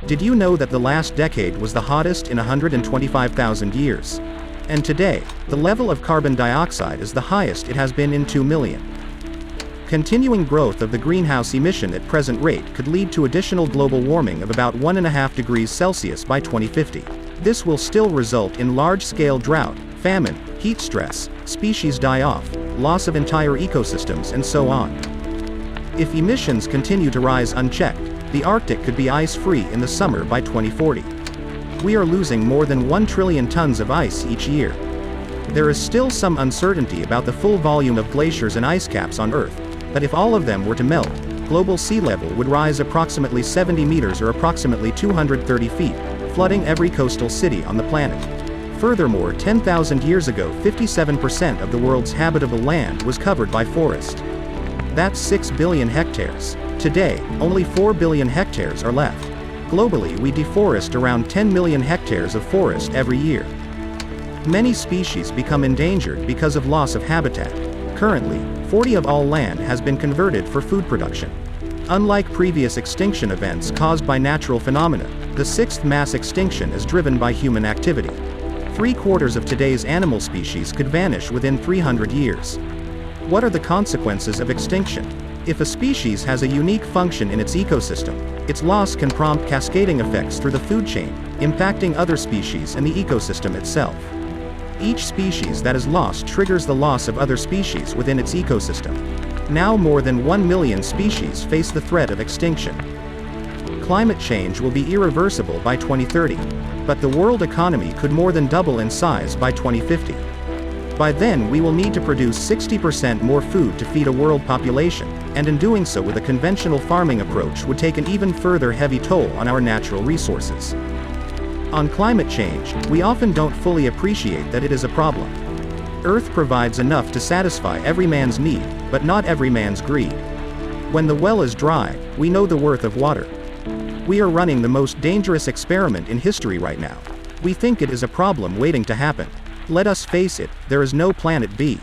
Did you know that the last decade was the hottest in 125,000 years? And today, the level of carbon dioxide is the highest it has been in 2 million. Continuing growth of the greenhouse emission at present rate could lead to additional global warming of about 1.5 degrees Celsius by 2050. This will still result in large-scale drought, famine, heat stress, species die-off, loss of entire ecosystems and so on. If emissions continue to rise unchecked, the Arctic could be ice-free in the summer by 2040. We are losing more than 1 trillion tons of ice each year. There is still some uncertainty about the full volume of glaciers and ice caps on Earth, but if all of them were to melt, global sea level would rise approximately 70 meters or approximately 230 feet, flooding every coastal city on the planet. Furthermore, 10,000 years ago 57% of the world's habitable land was covered by forest. That's 6 billion hectares. Today, only 4 billion hectares are left. Globally, we deforest around 10 million hectares of forest every year. Many species become endangered because of loss of habitat. Currently, 40% of all land has been converted for food production. Unlike previous extinction events caused by natural phenomena, the sixth mass extinction is driven by human activity. 3/4 of today's animal species could vanish within 300 years. What are the consequences of extinction? If a species has a unique function in its ecosystem, its loss can prompt cascading effects through the food chain, impacting other species and the ecosystem itself. Each species that is lost triggers the loss of other species within its ecosystem. Now more than 1 million species face the threat of extinction. Climate change will be irreversible by 2030, but the world economy could more than double in size by 2050. By then we will need to produce 60% more food to feed a world population, and in doing so with a conventional farming approach would take an even further heavy toll on our natural resources. On climate change, we often don't fully appreciate that it is a problem. Earth provides enough to satisfy every man's need, but not every man's greed. When the well is dry, we know the worth of water. We are running the most dangerous experiment in history right now. We think it is a problem waiting to happen. Let us face it, there is no planet B.